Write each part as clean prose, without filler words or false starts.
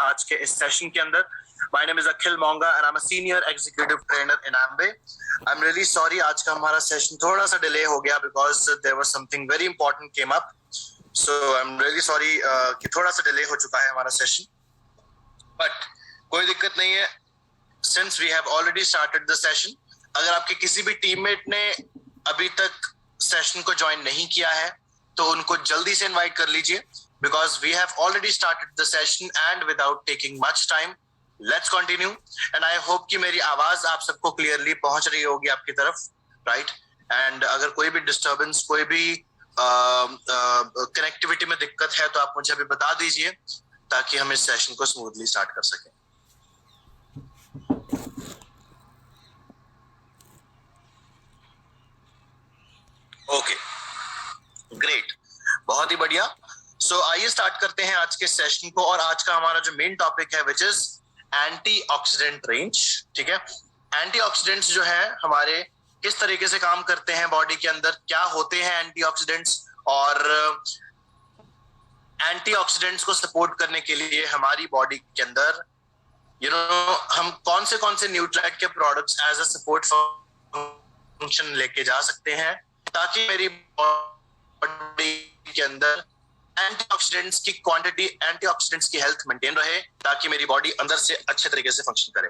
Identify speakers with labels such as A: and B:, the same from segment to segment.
A: आज के इस सेशन के अंदर। My name is Akhil Monga and I'm a senior executive trainer in Amway. I'm really sorry आज का हमारा सेशन थोड़ा सा डिले हो गया because there was something very important came up. So I'm really sorry कि थोड़ा सा डिले हो चुका है हमारा सेशन, but कोई दिक्कत नहीं है since we have already started the session. अगर आपके किसी भी टीममेट ने अभी तक सेशन को ज्वाइन नहीं किया है तो उनको जल्दी से इनवाइट कर लीजिए because we have already started the session and without taking much time let's continue and I hope कि मेरी आवाज आप सबको क्लियरली पहुंच रही होगी आपकी तरफ, राइट? एंड अगर कोई भी डिस्टर्बेंस, कोई भी कनेक्टिविटी में दिक्कत है तो आप मुझे अभी बता दीजिए ताकि हम इस सेशन को स्मूथली स्टार्ट कर सकें। ओके, ग्रेट, बहुत ही बढ़िया। सो आइए स्टार्ट करते हैं आज के सेशन को। और आज का हमारा जो मेन टॉपिक है विच इज एंटीऑक्सीडेंट रेंज। ठीक है, एंटीऑक्सीडेंट्स जो है हमारे किस तरीके से काम करते हैं बॉडी के अंदर, क्या होते हैं एंटीऑक्सीडेंट्स, और एंटीऑक्सीडेंट्स को सपोर्ट करने के लिए हमारी बॉडी के अंदर हम कौन से न्यूट्राइट के products as a support function लेके जा सकते हैं ताकि मेरी बॉडी के अंदर एंटीऑक्सीडेंट्स की क्वांटिटी, एंटीऑक्सीडेंट्स की हेल्थ मेंटेन रहे ताकि मेरी बॉडी अंदर से अच्छे तरीके से फंक्शन करे।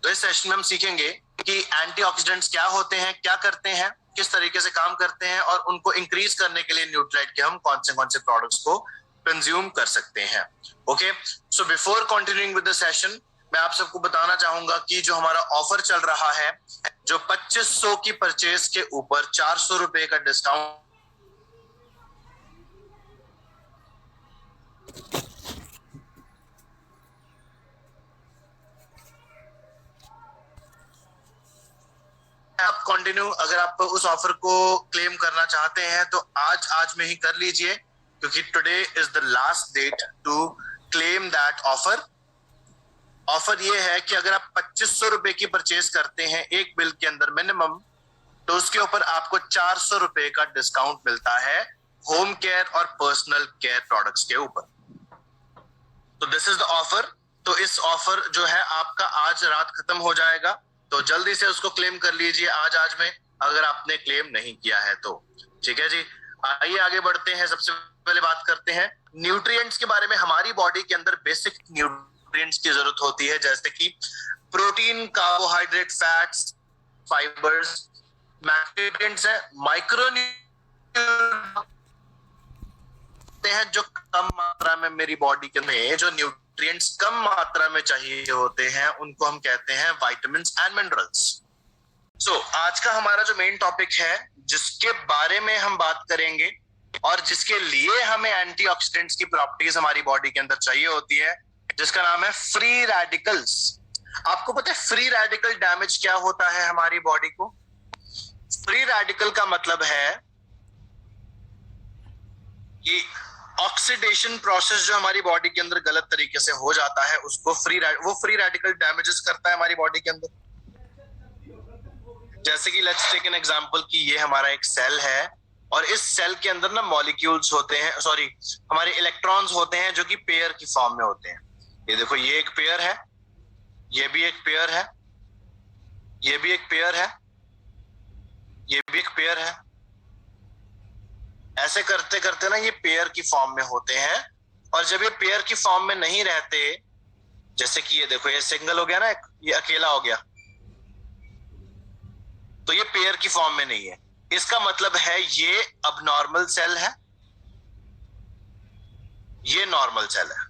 A: तो इस सेशन में हम सीखेंगे कि एंटीऑक्सीडेंट्स क्या होते हैं, क्या करते हैं, किस तरीके से काम करते हैं और उनको इंक्रीज करने के लिए न्यूट्राइट के हम कौन से प्रोडक्ट्स को कंज्यूम कर सकते हैं। Okay, so before continuing with the session मैं आप सबको बताना चाहूंगा कि जो हमारा ऑफर चल रहा है, जो 2500 की परचेज के ऊपर 400 रुपए का डिस्काउंट आप कंटिन्यू, अगर आप उस ऑफर को क्लेम करना चाहते हैं तो आज में ही कर लीजिए क्योंकि today is the last date to claim that offer. Offer ये है कि अगर आप 2500 रुपए की परचेज करते हैं एक बिल के अंदर मिनिमम, तो उसके ऊपर आपको 400 रुपए का डिस्काउंट मिलता है होम केयर और पर्सनल केयर प्रोडक्ट्स के ऊपर। तो दिस इज द ऑफर। तो इस ऑफर जो है आपका आज रात खत्म हो जाएगा, तो जल्दी से उसको क्लेम कर लीजिए आज में अगर आपने क्लेम नहीं किया है तो। ठीक है जी, आइए आगे बढ़ते हैं। सबसे पहले बात करते हैं न्यूट्रिएंट्स के बारे में। हमारी बॉडी के अंदर बेसिक न्यूट्रिएंट्स की जरूरत होती है जैसे कि protein, carbohydrate, fats, fibres, macronutrients है, माइक्रोन्यूट्रिएंट्स हैं जो कम मात्रा में मेरी बॉडी के में जो न्यूट्रिएंट्स कम मात्रा में चाहिए होते हैं उनको हम कहते हैं विटामिन्स एंड मिनरल्स। सो आज का हमारा जो मेन टॉपिक है जिसके बारे में हम बात करेंगे और जिसके लिए हमें एंटीऑक्सीडेंट्स की प्रॉपर्टीज हमारी बॉडी के अंदर चाहिए होती है, जिसका नाम है फ्री रेडिकल्स। आपको पता है फ्री रेडिकल डैमेज क्या होता है हमारी बॉडी को? फ्री रेडिकल का मतलब है कि ऑक्सीडेशन प्रोसेस जो हमारी बॉडी के अंदर गलत तरीके से हो जाता है उसको वो फ्री रेडिकल डैमेजेस करता है हमारी बॉडी के अंदर। जैसे कि लेट्स टेक एन एग्जांपल कि ये हमारा एक सेल है और इस सेल के अंदर ना मॉलिक्यूल्स होते हैं, सॉरी हमारे इलेक्ट्रॉन्स होते हैं जो कि पेयर की फॉर्म में होते हैं। ये देखो, ये एक पेयर है, ये भी एक पेयर है, ये भी एक पेयर है, ये भी एक पेयर है। ऐसे करते करते ना ये पेयर की फॉर्म में होते हैं और जब ये पेयर की फॉर्म में नहीं रहते, जैसे कि ये देखो, ये सिंगल हो गया ना, ये अकेला हो गया, तो ये पेयर की फॉर्म में नहीं है। इसका मतलब है ये अबनॉर्मल सेल है, ये नॉर्मल सेल है,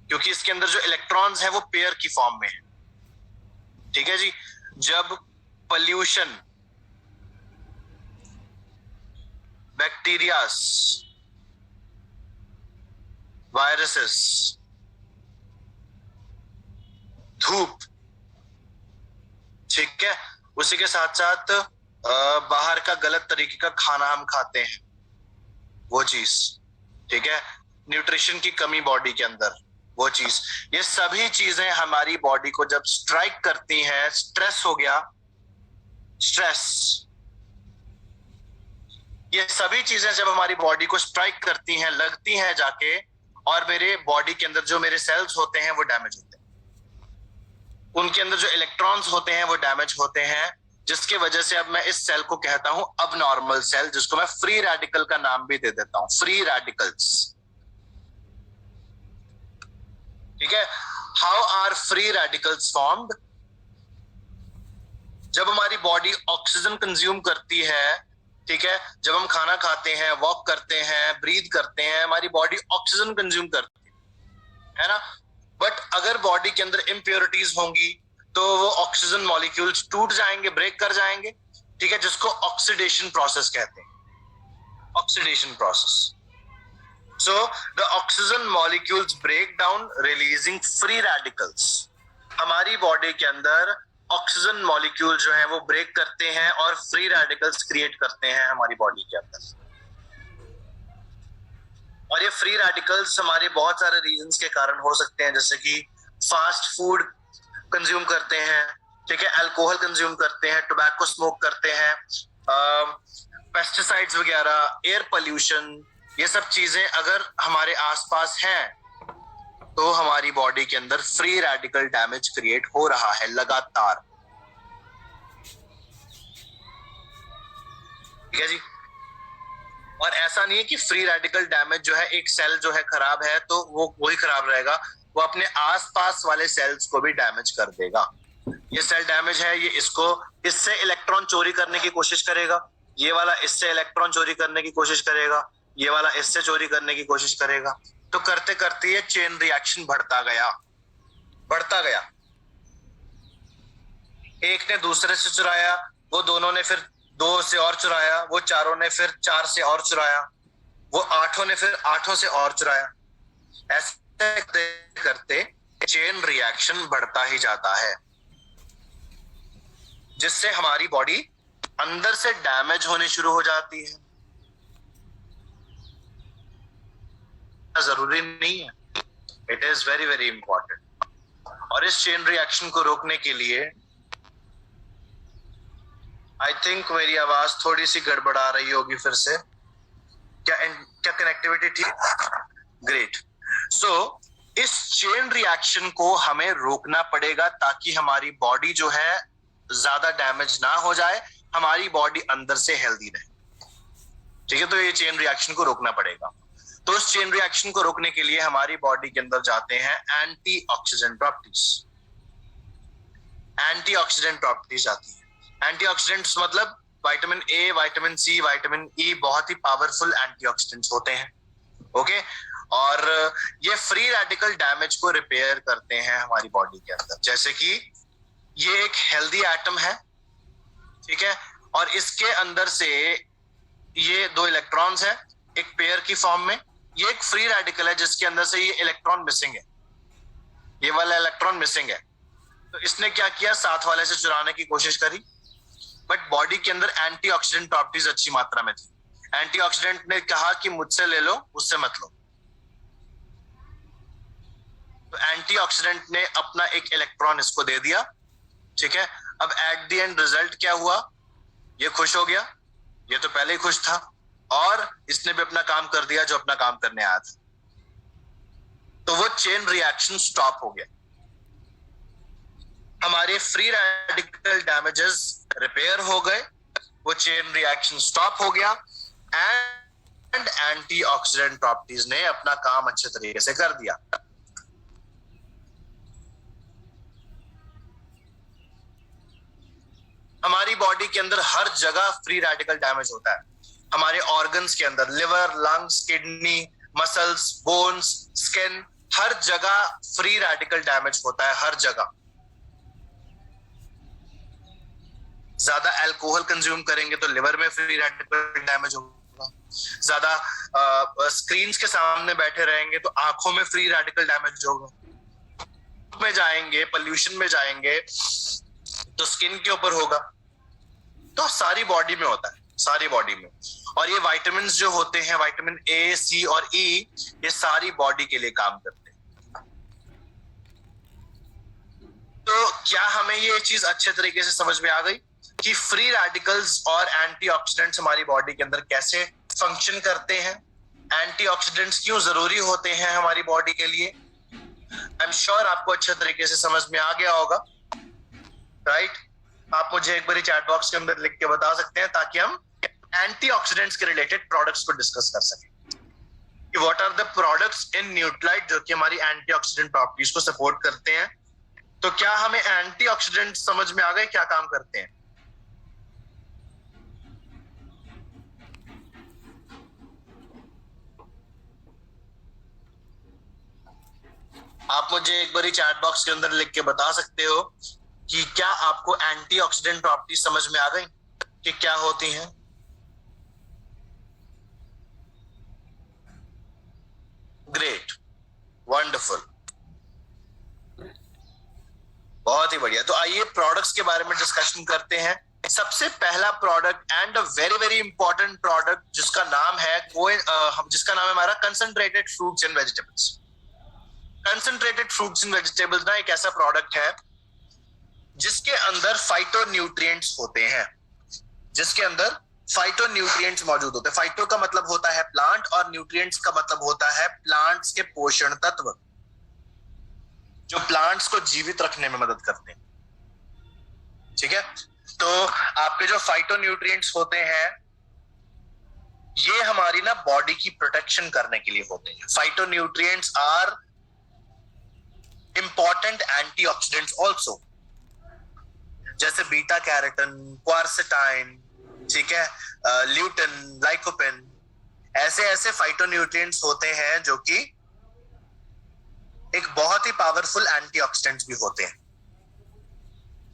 A: क्योंकि इसके अंदर जो इलेक्ट्रॉन्स हैं वो पेयर की फॉर्म में है। ठीक है जी, जब पोल्यूशन, बैक्टीरियास, वायरसेस, धूप, ठीक है, उसी के साथ साथ बाहर का गलत तरीके का खाना हम खाते हैं, वो चीज, ठीक है, न्यूट्रिशन की कमी बॉडी के अंदर, वो चीज, ये सभी चीजें हमारी बॉडी को जब स्ट्राइक करती हैं, स्ट्रेस हो गया, स्ट्रेस, ये सभी चीजें जब हमारी बॉडी को स्ट्राइक करती हैं, लगती हैं जाके, और मेरे बॉडी के अंदर जो मेरे सेल्स होते हैं वो डैमेज होते हैं, उनके अंदर जो इलेक्ट्रॉन्स होते हैं वो डैमेज होते हैं, जिसकी वजह से अब मैं इस सेल को कहता हूं अब नॉर्मल सेल, जिसको मैं फ्री रेडिकल का नाम भी दे देता हूं, फ्री रेडिकल्स। ठीक है। How are free radicals formed? जब हमारी बॉडी ऑक्सीजन कंज्यूम करती है, ठीक है, जब हम खाना खाते हैं, वॉक करते हैं, ब्रीथ करते हैं, हमारी बॉडी ऑक्सीजन कंज्यूम करती है ना। बट अगर बॉडी के अंदर इम्प्योरिटीज होंगी तो वो ऑक्सीजन मॉलिक्यूल्स टूट जाएंगे, ब्रेक कर जाएंगे, ठीक है, जिसको ऑक्सीडेशन प्रोसेस कहते हैं, oxidation process. So the oxygen molecules break down releasing free radicals. हमारी बॉडी के अंदर ऑक्सीजन मॉलिक्यूल जो है वो ब्रेक करते हैं और फ्री रेडिकल्स क्रिएट करते हैं हमारी बॉडी के अंदर। और ये फ्री रेडिकल्स हमारे बहुत सारे रीजंस के कारण हो सकते हैं, जैसे कि फास्ट फूड कंज्यूम करते हैं, ठीक है, अल्कोहल कंज्यूम करते हैं, टोबैको स्मोक करते हैं, पेस्टिसाइड्स वगैरह, एयर पोल्यूशन, ये सब चीजें अगर हमारे आसपास हैं तो हमारी बॉडी के अंदर फ्री रेडिकल डैमेज क्रिएट हो रहा है लगातार। ठीक है जी। और ऐसा नहीं है कि फ्री रेडिकल डैमेज जो है, एक सेल जो है खराब है तो वो वही खराब रहेगा, वो अपने आसपास वाले सेल्स को भी डैमेज कर देगा। ये सेल डैमेज है, ये इससे इलेक्ट्रॉन चोरी करने की कोशिश करेगा, ये वाला इससे इलेक्ट्रॉन चोरी करने की कोशिश करेगा, ये वाला इससे चोरी करने की कोशिश करेगा। तो करते करते ये चेन रिएक्शन बढ़ता गया, बढ़ता गया। एक ने दूसरे से चुराया, वो दोनों ने फिर 2 से और चुराया, वो 4 ने फिर 4 से और चुराया, वो 8 ने फिर 8 से और चुराया। ऐसे करते करते चेन रिएक्शन बढ़ता ही जाता है, जिससे हमारी बॉडी अंदर से डैमेज होनी शुरू हो जाती है। जरूरी नहीं है, it is very very important. और इस चेन रिएक्शन को रोकने के लिए आई थिंक मेरी आवाज थोड़ी सी गड़बड़ा रही होगी फिर से। क्या कनेक्टिविटी ठीक? ग्रेट। सो इस चेन रिएक्शन को हमें रोकना पड़ेगा ताकि हमारी बॉडी जो है ज्यादा डैमेज ना हो जाए, हमारी बॉडी अंदर से हेल्दी रहे। ठीक है, तो ये चेन रिएक्शन को रोकना पड़ेगा। तो इस चेन रिएक्शन को रोकने के लिए हमारी बॉडी के अंदर जाते हैं एंटीऑक्सीडेंट प्रॉपर्टीज। एंटीऑक्सीडेंट प्रॉपर्टीज आती है। एंटीऑक्सीडेंट्स मतलब vitamin A, vitamin C, vitamin E बहुत ही पावरफुल एंटीऑक्सीडेंट्स होते हैं। ओके। और ये फ्री रेडिकल डैमेज को रिपेयर करते हैं हमारी बॉडी के अंदर। जैसे कि ये एक हेल्दी एटम है, ठीक है, और इसके अंदर से ये 2 इलेक्ट्रॉन्स है एक पेयर की फॉर्म में। ये एक फ्री रेडिकल है जिसके अंदर से ये इलेक्ट्रॉन मिसिंग है, ये वाला इलेक्ट्रॉन मिसिंग है। तो इसने क्या किया, साथ वाले से चुराने की कोशिश करी, बट बॉडी के अंदर एंटीऑक्सीडेंट प्रॉपर्टीज अच्छी मात्रा में थी। एंटीऑक्सीडेंट ने कहा कि मुझसे ले लो, उससे मत लो। तो एंटीऑक्सीडेंट ने अपना एक इलेक्ट्रॉन इसको दे दिया, ठीक है। अब एट द एंड रिजल्ट क्या हुआ, ये खुश हो गया, ये तो पहले ही खुश था, और इसने भी अपना काम कर दिया जो अपना काम करने आया था। तो वो चेन रिएक्शन स्टॉप हो गया, हमारे फ्री रेडिकल डैमेजेस रिपेयर हो गए, वो चेन रिएक्शन स्टॉप हो गया, एंड एंटीऑक्सीडेंट प्रॉपर्टीज ने अपना काम अच्छे तरीके से कर दिया। हमारी बॉडी के अंदर हर जगह फ्री रेडिकल डैमेज होता है। हमारे ऑर्गन्स के अंदर liver, lungs, kidney, muscles, bones, skin, हर जगह फ्री रेडिकल डैमेज होता है, हर जगह। ज्यादा अल्कोहल कंज्यूम करेंगे तो लिवर में फ्री रेडिकल डैमेज होगा, ज्यादा स्क्रीन्स के सामने बैठे रहेंगे तो आंखों में फ्री रेडिकल डैमेज होगा, में जाएंगे, पोल्यूशन में जाएंगे तो स्किन के ऊपर होगा। तो सारी बॉडी में होता है, सारी बॉडी में। और ये विटामिन्स जो होते हैं, विटामिन ए, सी और ई, ये सारी बॉडी के लिए काम करते हैं। तो क्या हमें ये चीज अच्छे तरीके से समझ में आ गई कि फ्री रेडिकल्स और एंटीऑक्सीडेंट्स हमारी बॉडी के अंदर कैसे फंक्शन करते हैं? एंटीऑक्सीडेंट्स क्यों जरूरी होते हैं हमारी बॉडी के लिए। आई एम श्योर आपको अच्छे तरीके से समझ में आ गया होगा, राइट? आप मुझे एक बार चैट बॉक्स के अंदर लिख के बता सकते हैं ताकि हम एंटीऑक्सीडेंट्स के रिलेटेड प्रोडक्ट्स को डिस्कस कर सकें कि what are the products in Nutrilite जो कि हमारी एंटीऑक्सीडेंट प्रॉपर्टीज को सपोर्ट करते हैं। तो क्या हमें एंटीऑक्सीडेंट समझ में आ गए क्या काम करते हैं? आप मुझे एक बार चैट बॉक्स के अंदर लिख के बता सकते हो कि क्या आपको एंटीऑक्सीडेंट प्रॉपर्टीज समझ में आ गई कि क्या होती हैं? ग्रेट, वंडरफुल, बहुत ही बढ़िया। तो आइए प्रोडक्ट्स के बारे में डिस्कशन करते हैं। सबसे पहला product and a very very important product जिसका नाम है जिसका नाम है हमारा concentrated fruits and vegetables. Concentrated fruits and vegetables ना एक ऐसा प्रोडक्ट है जिसके अंदर फाइटोन्यूट्रिएंट्स होते हैं, जिसके अंदर फाइटोन्यूट्रिएंट्स मौजूद होते हैं। फाइटो का मतलब होता है प्लांट और न्यूट्रिएंट्स का मतलब होता है प्लांट्स के पोषण तत्व जो प्लांट्स को जीवित रखने में मदद करते हैं। ठीक है, तो आपके जो फाइटोन्यूट्रिएंट्स होते हैं ये हमारी ना बॉडी की प्रोटेक्शन करने के लिए होते हैं। Phytonutrients are important antioxidants also, जैसे बीटा कैरोटीन, क्वारसेटाइन, ठीक है, ल्यूटिन, लाइकोपेन, ऐसे ऐसे फाइटोन्यूट्रिएंट्स होते हैं जो कि एक बहुत ही पावरफुल एंटीऑक्सीडेंट्स भी होते हैं।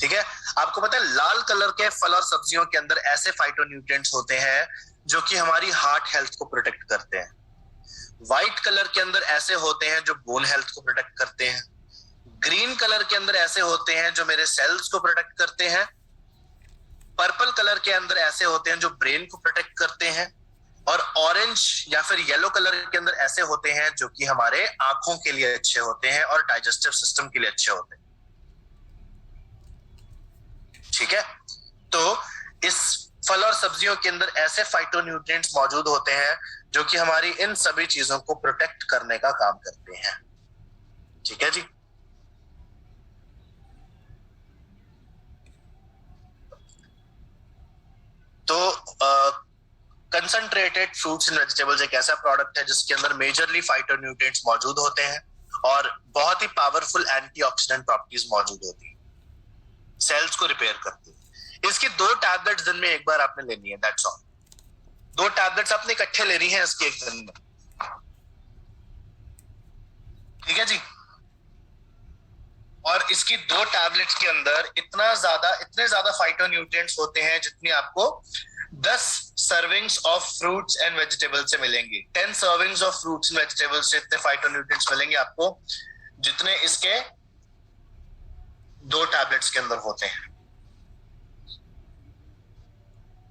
A: ठीक है, आपको पता है लाल कलर के फल और सब्जियों के अंदर ऐसे फाइटोन्यूट्रिएंट्स होते हैं जो कि हमारी हार्ट हेल्थ को प्रोटेक्ट करते हैं। व्हाइट कलर के अंदर ऐसे होते हैं जो बोन हेल्थ को प्रोटेक्ट करते हैं। ग्रीन कलर के अंदर ऐसे होते हैं जो मेरे सेल्स को प्रोटेक्ट करते हैं। पर्पल कलर के अंदर ऐसे होते हैं जो ब्रेन को प्रोटेक्ट करते हैं। और ऑरेंज या फिर येलो कलर के अंदर ऐसे होते हैं जो कि हमारे आंखों के लिए अच्छे होते हैं और डाइजेस्टिव सिस्टम के लिए अच्छे होते हैं। ठीक है, तो इस फल और सब्जियों के अंदर ऐसे फाइटोन्यूट्रिएंट्स मौजूद होते हैं जो कि हमारी इन सभी चीजों को प्रोटेक्ट करने का काम करते हैं। ठीक है जी, तो कंसंट्रेटेड फ्रूट्स एंड वेजिटेबल्स एक ऐसा प्रोडक्ट है जिसके अंदर मेजरली फाइटोन्यूट्रिएंट्स मौजूद होते हैं और बहुत ही पावरफुल एंटीऑक्सीडेंट प्रॉपर्टीज मौजूद होती है, सेल्स को रिपेयर करती है। इसकी 2 टैबलेट्स दिन में एक बार आपने लेनी है, दैट्स ऑल। 2 टैबलेट्स आपने इकट्ठे लेनी है इसके एक दिन में। ठीक है जी, और इसकी 2 टैबलेट्स के अंदर इतने ज्यादा फाइटोन्यूट्रिएंट्स होते हैं जितनी आपको 10 servings of fruits and vegetables से मिलेंगी। 10 servings of fruits and vegetables से इतने फाइटोन्यूट्रिएंट्स मिलेंगे आपको जितने इसके 2 टैबलेट्स के अंदर होते हैं।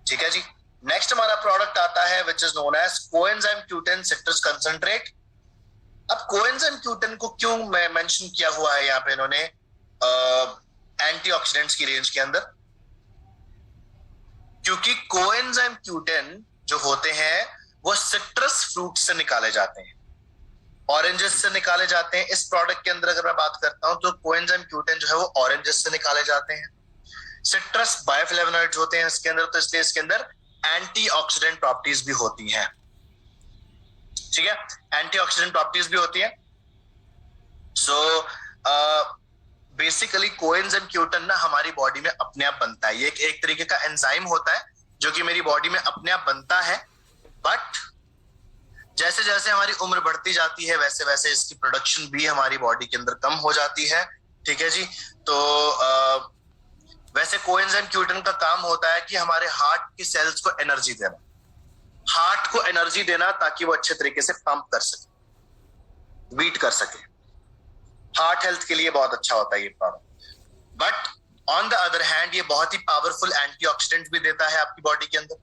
A: ठीक है जी, नेक्स्ट हमारा प्रोडक्ट आता है which is known as coenzyme Q10 citrus concentrate. अब कोएंजाइम Q10 को क्यों मेंशन किया हुआ है यहाँ पे इन्होंने एंटीऑक्सीडेंट्स की रेंज के अंदर? क्योंकि कोएंजाइम Q10 जो होते हैं वो सिट्रस फ्रूट से निकाले जाते हैं, ऑरेंजेस से निकाले जाते हैं। इस प्रोडक्ट के अंदर अगर मैं बात करता हूं तो कोएंजाइम Q10 जो है वो ऑरेंजेस से निकाले जाते हैं। सिट्रस बायोफ्लेवोनॉइड्स होते हैं इसके अंदर, तो इसलिए इसके अंदर एंटीऑक्सीडेंट प्रॉपर्टीज भी होती हैं। ठीक है, एंटीऑक्सीडेंट प्रॉपर्टीज भी होती है। सो बेसिकली कोएंजाइम Q10 ना हमारी बॉडी में अपने आप बनता है। ये एक तरीके का एंजाइम होता है जो कि मेरी बॉडी में अपने आप बनता है, बट जैसे जैसे हमारी उम्र बढ़ती जाती है वैसे वैसे इसकी प्रोडक्शन भी हमारी बॉडी के अंदर कम हो जाती है। ठीक है जी, तो वैसे कोएंजाइम Q10 का काम होता है कि हमारे हार्ट की सेल्स को एनर्जी देना, हार्ट को एनर्जी देना ताकि वो अच्छे तरीके से पंप कर सके, बीट कर सके। हार्ट हेल्थ के लिए बहुत अच्छा होता है ये product. But on the other hand ये बहुत ही पावरफुल एंटीऑक्सीडेंट भी देता है आपकी बॉडी के अंदर,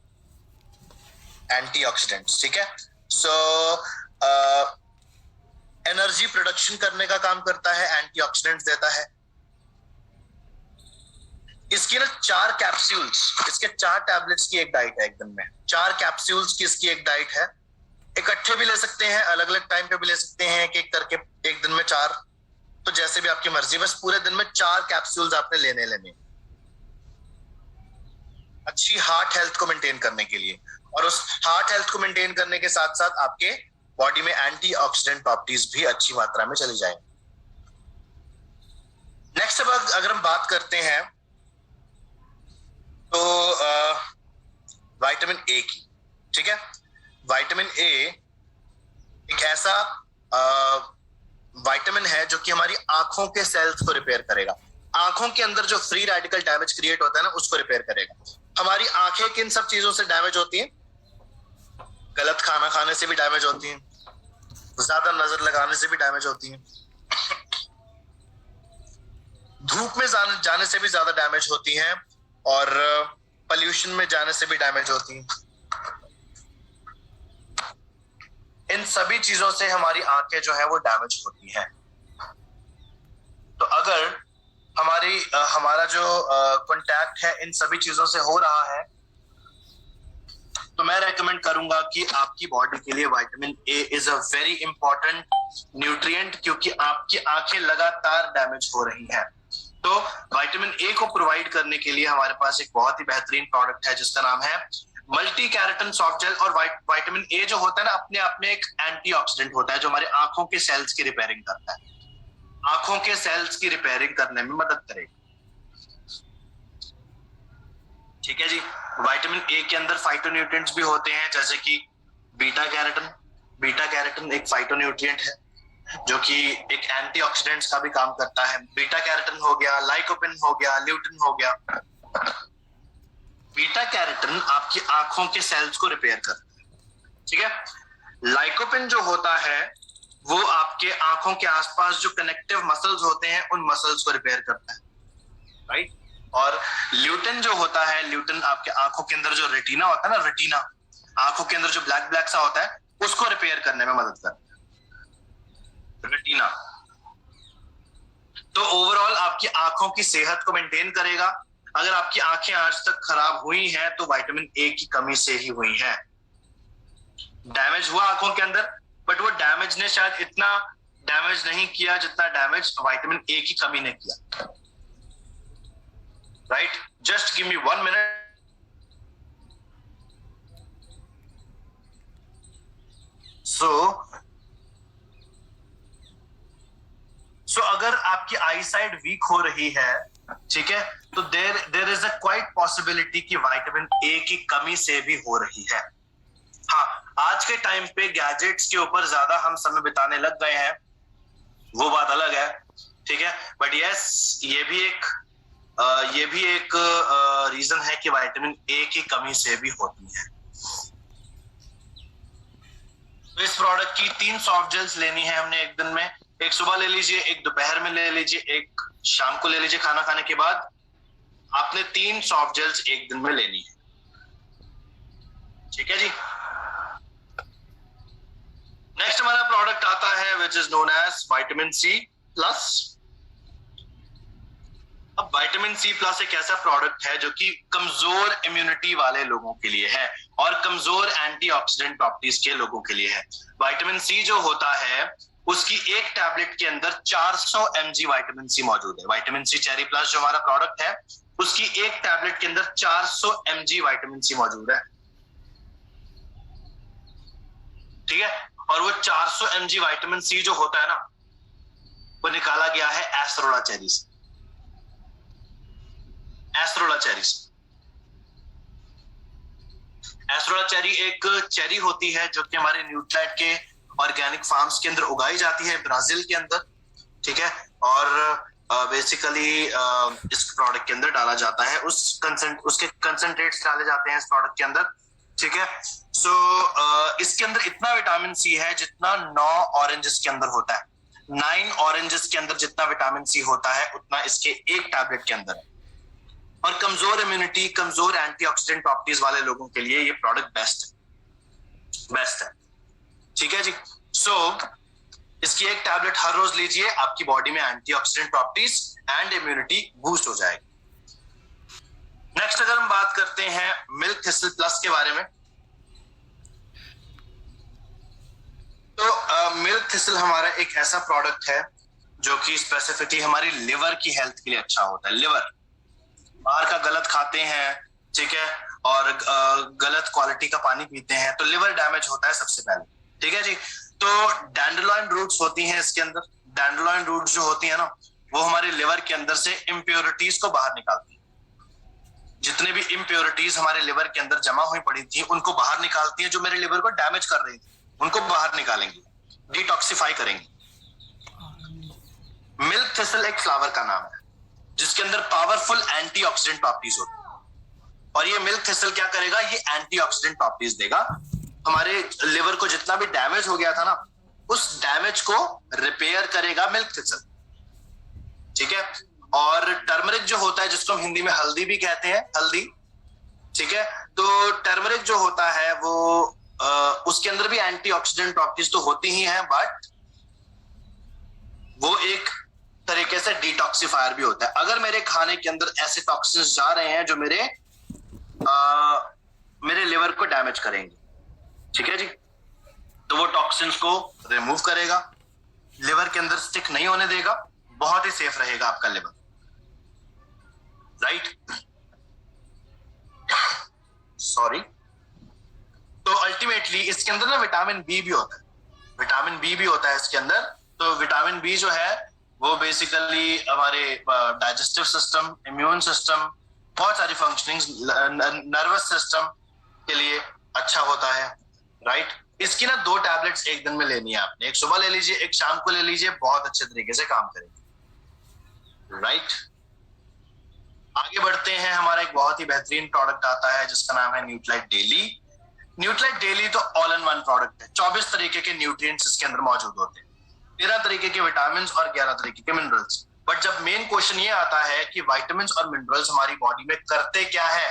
A: एंटीऑक्सीडेंट्स। ठीक है, सो एनर्जी प्रोडक्शन करने का काम करता है, एंटीऑक्सीडेंट्स देता है। इसकी ना 4 कैप्सूल्स, इसके 4 टैबलेट्स की एक डाइट है एक दिन में, 4 कैप्सूल्स की इसकी एक डाइट है। इकट्ठे भी ले सकते हैं, अलग अलग टाइम पे भी ले सकते हैं, एक एक करके, एक दिन में 4, तो जैसे भी आपकी मर्जी, बस पूरे दिन में 4 कैप्सूल्स आपने लेने अच्छी हार्ट हेल्थ को मेंटेन करने के लिए। और उस हार्ट हेल्थ को मेंटेन करने के साथ साथ आपके बॉडी में एंटीऑक्सीडेंट प्रॉपर्टीज भी अच्छी मात्रा में चली जाएंगी। नेक्स्ट अब अगर हम बात करते हैं तो विटामिन ए की, ठीक है। विटामिन ए एक ऐसा विटामिन है जो कि हमारी आंखों के सेल्स को रिपेयर करेगा। आंखों के अंदर जो फ्री रेडिकल डैमेज क्रिएट होता है ना, उसको रिपेयर करेगा। हमारी आंखें किन सब चीजों से डैमेज होती हैं? गलत खाना खाने से भी डैमेज होती हैं, ज्यादा नजर लगाने से भी डैमेज होती हैं, धूप में जाने से भी ज्यादा डैमेज होती हैं, और पोल्यूशन में जाने से भी डैमेज होती हैं। इन सभी चीजों से हमारी आंखें जो है वो डैमेज होती हैं। तो अगर हमारा जो कांटेक्ट है इन सभी चीजों से हो रहा है, तो मैं रेकमेंड करूंगा कि आपकी बॉडी के लिए vitamin A is a very important nutrient, क्योंकि आपकी आंखें लगातार डैमेज हो रही हैं। तो विटामिन ए को प्रोवाइड करने के लिए हमारे पास एक बहुत ही बेहतरीन प्रोडक्ट है जिसका नाम है मल्टी कैरेटन सॉफ्ट जेल। और विटामिन ए जो होता है ना, अपने आप में एक एंटीऑक्सीडेंट होता है जो हमारे आंखों के सेल्स की रिपेयरिंग करता है, आंखों के सेल्स की रिपेयरिंग करने में मदद करेगा। ठीक है जी। विटामिन ए के अंदर फाइटोन्यूट्रिएंट्स भी होते हैं, जैसे कि बीटा कैरोटीन। बीटा कैरोटीन एक फाइटोन्यूट्रिएंट है जो कि एक एंटीऑक्सीडेंट्स का भी काम करता है। बीटा कैरोटीन हो गया, लाइकोपिन हो गया, ल्यूटिन हो गया। बीटा कैरोटीन आपकी आंखों के सेल्स को रिपेयर करता है, ठीक है। लाइकोपिन जो होता है वो आपके आंखों के आसपास जो कनेक्टिव मसल्स होते हैं उन मसल्स को रिपेयर करता है, राइट। और ल्यूटिन जो होता है, ल्यूटिन आपके आंखों के अंदर जो रेटिना होता है ना, रेटिना आंखों के अंदर जो ब्लैक ब्लैक सा होता है उसको रिपेयर करने में मदद करता है, रेटिना। तो ओवरऑल आपकी आंखों की सेहत को मेंटेन करेगा। अगर आपकी आंखें आज तक खराब हुई हैं तो विटामिन ए की कमी से ही हुई हैं। डैमेज हुआ आंखों के अंदर, बट वो डैमेज ने शायद इतना डैमेज नहीं किया जितना डैमेज विटामिन ए की कमी ने किया, right. Just give me 1 minute. So अगर आपकी आई साइड वीक हो रही है, ठीक है, तो there is a quite possibility कि विटामिन ए की कमी से भी हो रही है। हाँ, आज के टाइम पे गैजेट्स के ऊपर ज्यादा हम समय बिताने लग गए हैं, वो बात अलग है, ठीक है। बट यस, ये भी एक रीजन है कि विटामिन ए की कमी से भी होती है। तो इस प्रोडक्ट की 3 सॉफ्ट जेल्स लेनी है हमने एक दिन में। एक सुबह ले लीजिए, एक दोपहर में ले लीजिए, एक शाम को ले लीजिए खाना खाने के बाद। आपने 3 सॉफ्ट जेल्स एक दिन में लेनी है, ठीक है जी। नेक्स्ट हमारा प्रोडक्ट आता है which is known as vitamin C plus. अब विटामिन सी प्लस एक ऐसा प्रोडक्ट है जो कि कमजोर इम्यूनिटी वाले लोगों के लिए है और कमजोर एंटीऑक्सीडेंट प्रॉपर्टीज के लोगों के लिए है। विटामिन सी जो होता है उसकी एक टैबलेट के अंदर 400 mg विटामिन सी मौजूद है। विटामिन सी चेरी प्लस जो हमारा प्रोडक्ट है उसकी एक टैबलेट के अंदर 400 mg विटामिन सी मौजूद है, ठीक है। और वो 400 mg विटामिन सी जो होता है ना, वो निकाला गया है एस्ट्रोला चेरी से। एस्ट्रोला चेरी से। एस्ट्रोला चेरी एक चेरी होती है जो कि हमारे न्यूट्राइट के ऑर्गेनिक फार्म्स के अंदर उगाई जाती है ब्राजील के अंदर, ठीक है। और बेसिकली इस प्रोडक्ट के अंदर डाला जाता है, उसके कंसंट्रेट्स डाले जाते हैं इस प्रोडक्ट के अंदर, ठीक है। सो इसके अंदर इतना विटामिन सी है जितना 9 ऑरेंजेस के अंदर होता है। 9 ऑरेंजेस के अंदर जितना विटामिन सी होता है उतना इसके एक टैबलेट के अंदर है। और कमजोर इम्यूनिटी, कमजोर एंटीऑक्सीडेंट प्रॉपर्टीज वाले लोगों के लिए ये प्रोडक्ट बेस्ट है, ठीक है जी। सो इसकी एक टैबलेट हर रोज लीजिए, आपकी बॉडी में antioxidant properties and immunity boost हो जाएगी। नेक्स्ट अगर हम बात करते हैं मिल्क थिस्टल प्लस के बारे में, तो मिल्क थिसल हमारा एक ऐसा प्रोडक्ट है जो कि स्पेसिफिकली हमारी लिवर की हेल्थ के लिए अच्छा होता है। लिवर, बाहर का गलत खाते हैं, ठीक है, और गलत क्वालिटी का पानी पीते हैं तो लिवर डैमेज होता है सबसे पहले, ठीक है जी। तो डैंडेलियन रूट्स होती हैं इसके अंदर। डैंडेलियन रूट्स जो होती है ना, वो हमारे लिवर के अंदर से इम्प्योरिटीज को बाहर निकालती है। जितने भी इम्प्योरिटीज हमारे लिवर के अंदर जमा हुई पड़ी थी उनको बाहर निकालती है, जो मेरे लिवर को डैमेज कर रही थी उनको बाहर निकालेंगे, डिटॉक्सिफाई करेंगे। मिल्क थिसल एक फ्लावर का नाम है जिसके अंदर पावरफुल एंटीऑक्सीडेंट प्रॉपर्टीज होती है। और ये मिल्क थिसल क्या करेगा, ये एंटीऑक्सीडेंट प्रॉपर्टीज देगा। हमारे लिवर को जितना भी डैमेज हो गया था ना, उस डैमेज को रिपेयर करेगा मिल्क थिसल, ठीक है। और टर्मरिक जो होता है, जिसको हम हिंदी में हल्दी भी कहते हैं, हल्दी, ठीक है। तो टर्मरिक जो होता है वो उसके अंदर भी एंटीऑक्सीडेंट प्रॉपर्टीज तो होती ही हैं, बट वो एक तरीके से डिटॉक्सिफायर भी होता है। अगर मेरे खाने के अंदर ऐसे टॉक्सिन्स जा रहे हैं जो मेरे लिवर को डैमेज करेंगे, ठीक है जी, तो वो टॉक्सिन्स को रिमूव करेगा, लिवर के अंदर स्टिक नहीं होने देगा, बहुत ही सेफ रहेगा आपका लिवर, राइट। सॉरी। तो अल्टीमेटली इसके अंदर ना विटामिन बी भी होता है, विटामिन बी भी होता है इसके अंदर। तो विटामिन बी जो है वो बेसिकली हमारे डाइजेस्टिव सिस्टम, इम्यून सिस्टम, बहुत सारी फंक्शनिंग्स, नर्वस सिस्टम के लिए अच्छा होता है, राइट। इसकी ना 2 टैबलेट्स एक दिन में लेनी है आपने, एक सुबह ले लीजिए, एक शाम को ले लीजिए, बहुत अच्छे तरीके से काम करेगी, राइट। आगे बढ़ते हैं। हमारा एक बहुत ही बेहतरीन प्रोडक्ट आता है जिसका नाम है न्यूट्रालाइट डेली। न्यूट्रालाइट डेली तो ऑल इन वन प्रोडक्ट है। 24 तरीके के न्यूट्रिएंट्स इसके अंदर मौजूद होते हैं, 13 तरीके के विटामिन और 11 तरीके के मिनरल्स। बट जब मेन क्वेश्चन ये आता है कि विटामिन और मिनरल्स हमारी बॉडी में करते क्या है,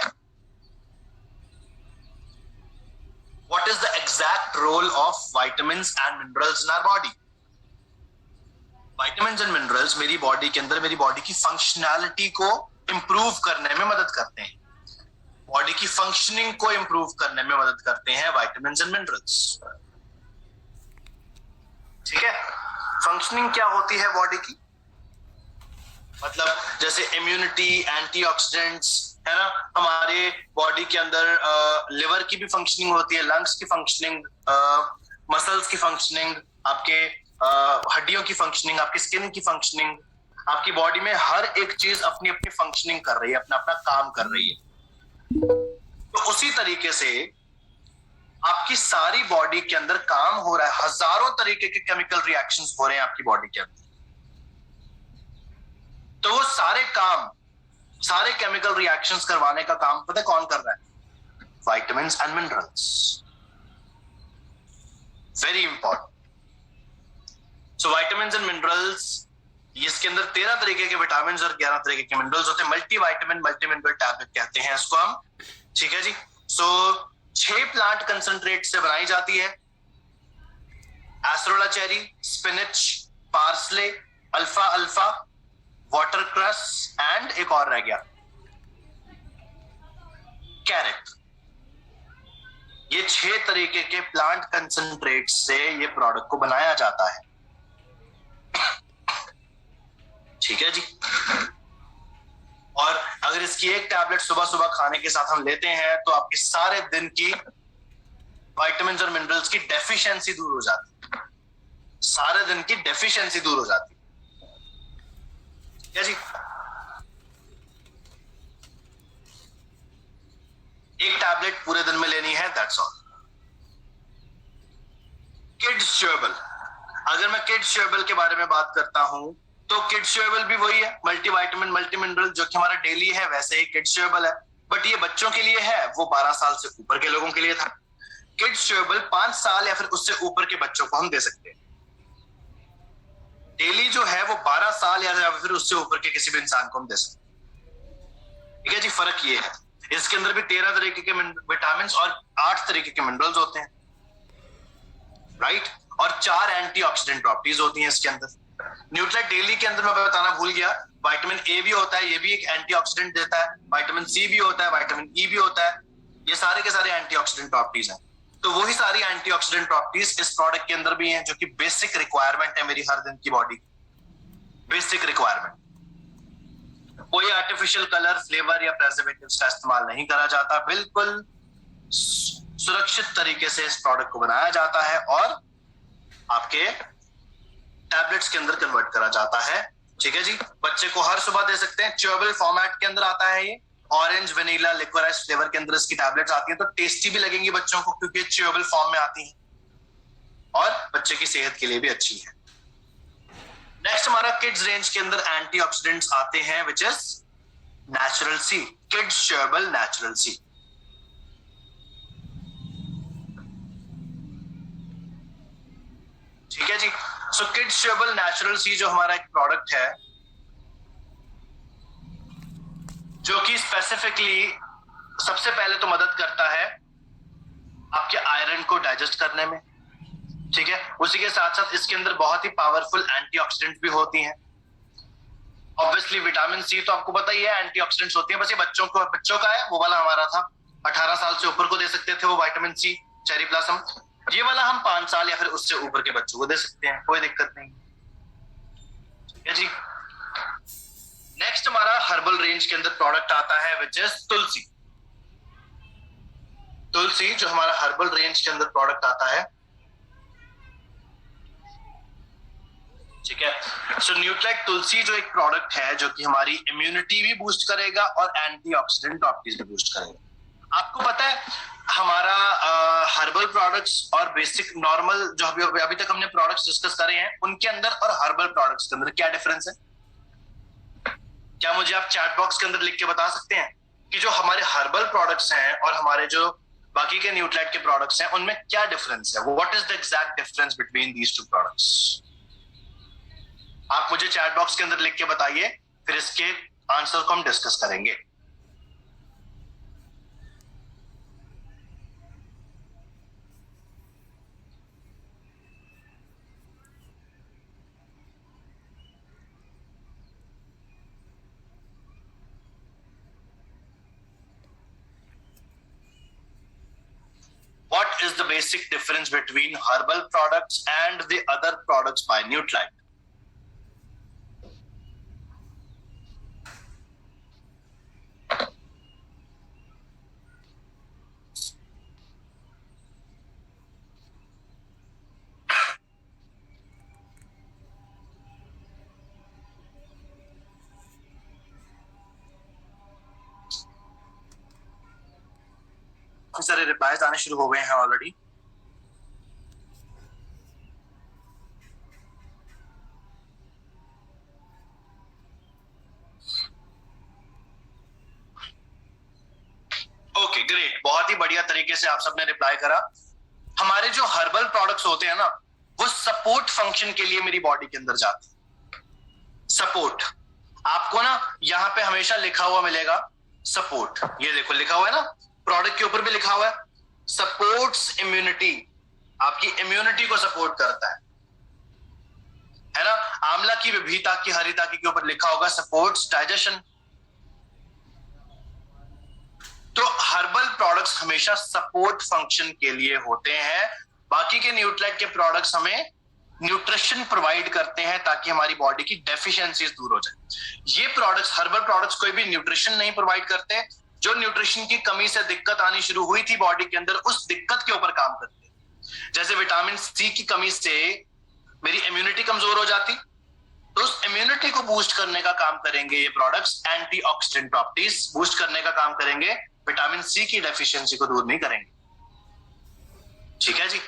A: what is the exact role of vitamin and minerals in our body. Vitamin and minerals मेरी बॉडी के अंदर मेरी बॉडी की फंक्शनैलिटी को इंप्रूव करने में मदद करते हैं, बॉडी की फंक्शनिंग को इंप्रूव करने में मदद करते हैं विटामिन एंड मिनरल्स, ठीक है। फंक्शनिंग क्या होती है बॉडी की, मतलब जैसे इम्यूनिटी, एंटीऑक्सीडेंट्स, है ना, हमारे बॉडी के अंदर लिवर की भी फंक्शनिंग होती है, लंग्स की फंक्शनिंग, मसल्स की फंक्शनिंग, आपके हड्डियों की फंक्शनिंग, आपकी स्किन की फंक्शनिंग, आपकी बॉडी में हर एक चीज अपनी अपनी फंक्शनिंग कर रही है, अपना अपना काम कर रही है। तो उसी तरीके से आपकी सारी बॉडी के अंदर काम हो रहा है, हजारों तरीके के केमिकल रिएक्शंस हो रहे हैं आपकी बॉडी के अंदर। तो वो सारे काम, सारे केमिकल रिएक्शंस करवाने का काम पता है कौन कर रहा है, vitamins and minerals. Very important. So vitamins and minerals, इसके अंदर 13 तरीके के विटामिन और 11 तरीके के मिनरल्स होते हैं। Multi vitamin multi mineral tablet कहते हैं इसको हम, ठीक है जी। सो 6 प्लांट कंसंट्रेट से बनाई जाती है, एस्ट्रोला चेरी, स्पिनच, पार्सले, अल्फा अल्फा, वाटरक्रस एंड एक और रह गया, कैरेट। ये 6 तरीके के प्लांट कंसंट्रेट से ये प्रोडक्ट को बनाया जाता है, ठीक है जी। और अगर इसकी एक टैबलेट सुबह सुबह खाने के साथ हम लेते हैं तो आपके सारे दिन की विटामिन और मिनरल्स की डेफिशिएंसी दूर हो जाती है, सारे दिन की डेफिशिएंसी दूर हो जाती है, क्या जी। एक टैबलेट पूरे दिन में लेनी है, दैट्स ऑल। किड्स च्यूएबल, अगर मैं किड्स च्यूएबल के बारे में बात करता हूं तो किड्स च्यूएबल भी वही है, मल्टी विटामिन मल्टी मिनरल, जो कि हमारा डेली है, वैसे ही किड्स च्यूएबल है, बट ये बच्चों के लिए है, वो 12 साल से ऊपर के लोगों के लिए था। किड्स च्यूएबल 5 साल या फिर उससे ऊपर के बच्चों को हम दे सकते हैं। डेली जो है वो 12 साल या फिर उससे ऊपर के किसी भी इंसान को हम दे सकते हैं, ठीक है जी। फर्क ये है, इसके अंदर भी 13 तरीके के विटामिन और 8 तरीके के मिनरल्स होते हैं, राइट। और 4 एंटीऑक्सीडेंट प्रॉपर्टीज होती हैं इसके अंदर। न्यूट्रालाइट डेली के अंदर मैं बताना भूल गया, विटामिन ए भी होता है, ये भी एक एंटीऑक्सीडेंट देता है, विटामिन सी भी होता है, विटामिन ई भी होता है, ये सारे के सारे एंटीऑक्सीडेंट प्रॉपर्टीज हैं। तो वही सारी एंटीऑक्सीडेंट प्रॉपर्टीज इस प्रोडक्ट के अंदर भी हैं, जो कि बेसिक रिक्वायरमेंट है मेरी हर दिन की बॉडी, बेसिक रिक्वायरमेंट। कोई आर्टिफिशियल कलर, फ्लेवर या प्रेजर्वेटिव्स का इस्तेमाल नहीं करा जाता, बिल्कुल सुरक्षित तरीके से इस प्रोडक्ट को बनाया जाता है और आपके टैबलेट्स के अंदर कन्वर्ट करा जाता है। ठीक है जी, बच्चे को हर सुबह दे सकते हैं। च्यूएबल फॉर्मेट के अंदर आता है ये, ऑरेंज वेनिला लिक्वराइज फ्लेवर के अंदर इसकी टैबलेट्स आती हैं, तो टेस्टी भी लगेंगी बच्चों को क्योंकि च्यूएबल फॉर्म में आती हैं और बच्चे की सेहत के लिए भी अच्छी है। नेक्स्ट हमारा किड्स रेंज के अंदर एंटीऑक्सीडेंट्स आते हैं, which is natural C, kids chewable natural C. ठीक है जी, so kids chewable natural C जो हमारा एक प्रोडक्ट है, जो कि स्पेसिफिकली सबसे पहले तो मदद करता है आपके आयरन को डाइजेस्ट करने में। ठीक है, उसी के साथ साथ इसके अंदर बहुत ही पावरफुल एंटीऑक्सीडेंट भी होती हैं। ऑब्वियसली विटामिन सी तो आपको पता ही है एंटीऑक्सीडेंट्स होती हैं, बस ये बच्चों का है, वो वाला हमारा था 18 साल से ऊपर को दे सकते थे वो विटामिन सी चेरी ब्लॉसम, ये वाला हम 5 साल या फिर उससे ऊपर के बच्चों को दे सकते हैं, कोई दिक्कत नहीं। ठीक है जी, नेक्स्ट हमारा हर्बल रेंज के अंदर प्रोडक्ट आता है विच इज तुलसी। तुलसी जो हमारा हर्बल रेंज के अंदर प्रोडक्ट आता है, ठीक है। सो न्यूट्रेलाइट तुलसी जो एक प्रोडक्ट है जो कि हमारी इम्यूनिटी भी बूस्ट करेगा और एंटीऑक्सीडेंट प्रॉपर्टीज भी बूस्ट करेगा। आपको पता है हमारा हर्बल प्रोडक्ट्स और बेसिक नॉर्मल जो अभी तक हमने प्रोडक्ट्स डिस्कस करे हैं उनके अंदर और हर्बल प्रोडक्ट्स के अंदर क्या डिफरेंस है? क्या मुझे आप चैट बॉक्स के अंदर लिख के बता सकते हैं कि जो हमारे हर्बल प्रोडक्ट्स हैं और हमारे जो बाकी के न्यूट्रेलाइट के प्रोडक्ट्स हैं उनमें क्या डिफरेंस है? What is the exact difference between these two products? आप मुझे चैट बॉक्स के अंदर लिख के बताइए, फिर इसके आंसर को हम डिस्कस करेंगे। What is the basic difference between herbal products and the other products by Nutrilite? काफी सारे रिप्लाईज आने शुरू हो गए हैं ऑलरेडी। ओके ग्रेट, बहुत ही बढ़िया तरीके से आप सबने रिप्लाई करा। हमारे जो हर्बल प्रोडक्ट्स होते हैं ना वो सपोर्ट फंक्शन के लिए मेरी बॉडी के अंदर जाते हैं। सपोर्ट आपको ना यहाँ पे हमेशा लिखा हुआ मिलेगा सपोर्ट, ये देखो लिखा हुआ है ना, प्रोडक्ट के ऊपर भी लिखा हुआ है सपोर्ट्स इम्यूनिटी, आपकी इम्यूनिटी को सपोर्ट करता है ना। आंवला की विभिता की हरिता के ऊपर लिखा होगा सपोर्ट्स डाइजेशन। तो हर्बल प्रोडक्ट्स हमेशा सपोर्ट फंक्शन के लिए होते हैं, बाकी के न्यूट्रिलाइट के प्रोडक्ट्स हमें न्यूट्रिशन प्रोवाइड करते हैं ताकि हमारी बॉडी की डेफिशिएंसीज दूर हो जाए। ये प्रोडक्ट्स हर्बल प्रोडक्ट्स कोई भी न्यूट्रिशन नहीं प्रोवाइड करते, जो न्यूट्रिशन की कमी से दिक्कत आनी शुरू हुई थी बॉडी के अंदर उस दिक्कत के ऊपर काम करते हैं। जैसे विटामिन सी की कमी से मेरी इम्यूनिटी कमजोर हो जाती, तो उस इम्यूनिटी को बूस्ट करने का काम करेंगे ये प्रोडक्ट्स, एंटीऑक्सीडेंट प्रॉपर्टीज बूस्ट करने का काम करेंगे, विटामिन सी की डेफिशिएंसी को दूर नहीं करेंगे। ठीक है जी।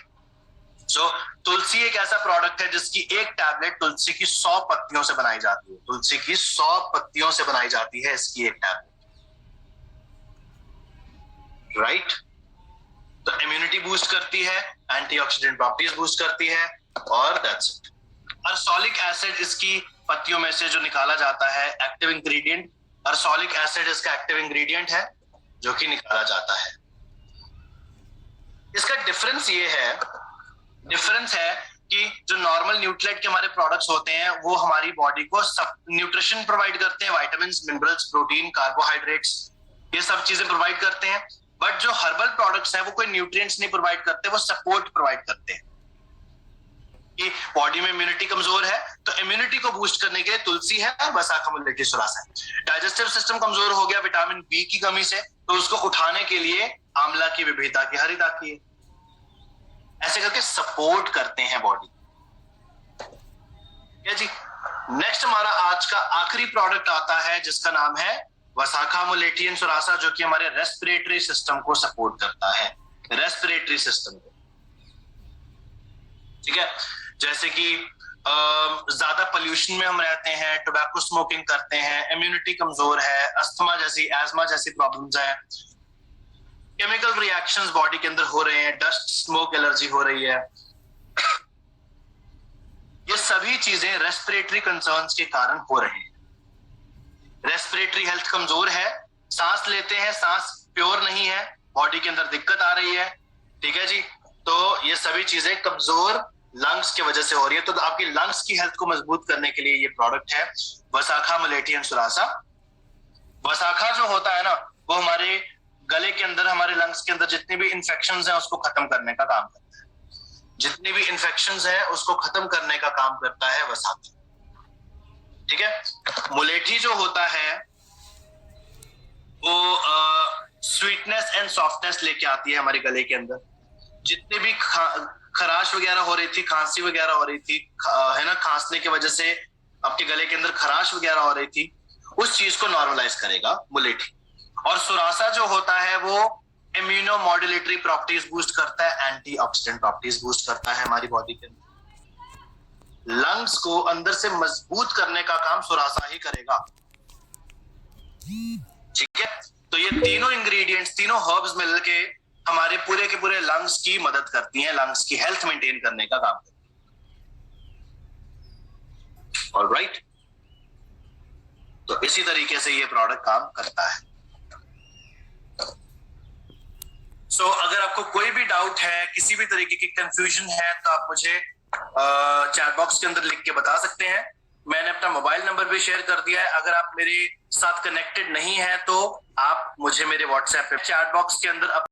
A: सो तुलसी एक ऐसा प्रोडक्ट है जिसकी एक टैबलेट तुलसी की 100 पत्तियों से बनाई जाती है, तुलसी की 100 पत्तियों से बनाई जाती है इसकी एक टैबलेट, राइट। तो इम्यूनिटी बूस्ट करती है, एंटीऑक्सीडेंट प्रॉपर्टीज बूस्ट करती है और दैट्स इट। अर्सोलिक एसिड इसकी पत्तियों में से जो निकाला जाता है एक्टिव इंग्रेडिएंट, अर्सोलिक एसिड इसका एक्टिव इंग्रेडिएंट है जो कि निकाला जाता है। इसका डिफरेंस ये है, डिफरेंस है कि जो नॉर्मल न्यूट्रिलाइट के हमारे प्रोडक्ट्स होते हैं वो हमारी बॉडी को सब न्यूट्रिशन प्रोवाइड करते हैं, विटामिन्स, मिनरल्स, प्रोटीन, कार्बोहाइड्रेट्स, ये सब चीजें प्रोवाइड करते हैं। बट जो हर्बल प्रोडक्ट्स हैं वो कोई न्यूट्रिएंट्स नहीं प्रोवाइड करते, वो सपोर्ट प्रोवाइड करते हैं। कि बॉडी में इम्यूनिटी कमजोर है तो इम्यूनिटी को बूस्ट करने के लिए तुलसी है और वसाखा मुलेठी सुरासा है। डाइजेस्टिव सिस्टम कमजोर हो गया विटामिन बी की कमी से, तो उसको उठाने के लिए आंवला की, विभिता की, हरिता की, ऐसे करके सपोर्ट करते हैं बॉडी। क्या जी? नेक्स्ट हमारा आज का आखिरी प्रोडक्ट आता है जिसका नाम है वसाखा मुलेठी एंड सुरासा, जो कि हमारे रेस्पिरेटरी सिस्टम को सपोर्ट करता है, रेस्पिरेटरी सिस्टम को। ठीक है, जैसे कि ज्यादा पोल्यूशन में हम रहते हैं, टोबैको स्मोकिंग करते हैं, इम्यूनिटी कमजोर है, अस्थमा जैसी, एस्मा जैसी प्रॉब्लम्स हैं, केमिकल रिएक्शंस बॉडी के अंदर हो रहे हैं, डस्ट स्मोक एलर्जी हो रही है, ये सभी चीजें रेस्पिरेटरी कंसर्न्स के कारण हो रहे हैं। रेस्पिरेटरी हेल्थ कमजोर है, सांस लेते हैं, सांस प्योर नहीं है, बॉडी के अंदर दिक्कत आ रही है। ठीक है जी, तो ये सभी चीजें कमजोर लंग्स की वजह से हो रही है। तो आपकी लंग्स की हेल्थ को मजबूत करने के लिए ये प्रोडक्ट है वसाखा मुलेठी एंड सुरासा। वसाखा जो होता है ना, वो हमारे गले के अंदर, हमारे लंग्स के अंदर जितने भी इंफेक्शंस हैं उसको खत्म करने का काम करता है। जितनी भी इंफेक्शंस हैं उसको खत्म करने का काम करता है वसाखा। ठीक है, मुलेठी जो होता है वो स्वीटनेस एंड सॉफ्टनेस लेके आती है हमारे गले के अंदर। जितने भी खराश वगैरह हो रही थी, खांसी वगैरह हो रही थी, है ना, खांसने की वजह से आपके गले के अंदर खराश वगैरह हो रही थी, उस चीज को नॉर्मलाइज करेगा मुलेठी। और सुरासा जो होता है वो इम्यूनो मॉड्यूलेटरी प्रॉपर्टीज बूस्ट करता है, एंटीऑक्सीडेंट प्रॉपर्टीज बूस्ट करता है हमारी बॉडी के अंदर। लंग्स को अंदर से मजबूत करने का काम सुरासा ही करेगा। ठीक है, तो ये तीनों इंग्रेडिएंट्स, तीनों हर्ब्स मिलके हमारे पूरे के पूरे लंग्स की मदद करती हैं, लंग्स की हेल्थ मेंटेन करने का काम करती है। ऑलराइट, तो इसी तरीके से ये प्रोडक्ट काम करता है। सो अगर आपको कोई भी डाउट है, किसी भी तरीके की कंफ्यूजन है, तो आप मुझे चैट बॉक्स के अंदर लिख के बता सकते हैं। मैंने अपना मोबाइल नंबर भी शेयर कर दिया है। अगर आप मेरे साथ कनेक्टेड नहीं है तो आप मुझे मेरे व्हाट्सएप पे चैट बॉक्स के अंदर